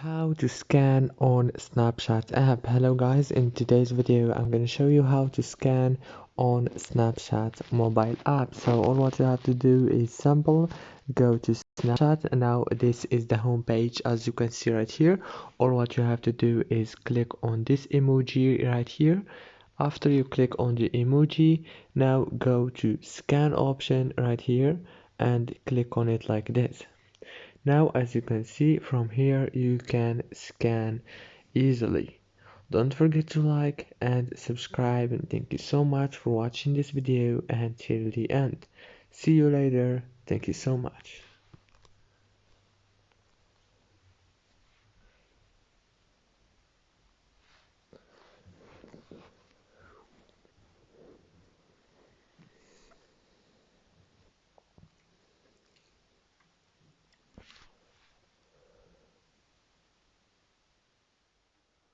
How to scan on Snapchat app. Hello guys, in today's video I'm going to show you how to scan on Snapchat mobile app. So all what you have to do is simple, go to Snapchat. Now this is the home page, as you can see right here. All what you have to do is click on this emoji right here. After you click on the emoji, now go to scan option right here and click on it like this. Now as you can see from here, you can scan easily. Don't forget to like and subscribe, and thank you so much for watching this video until the end. See you later. Thank you so much.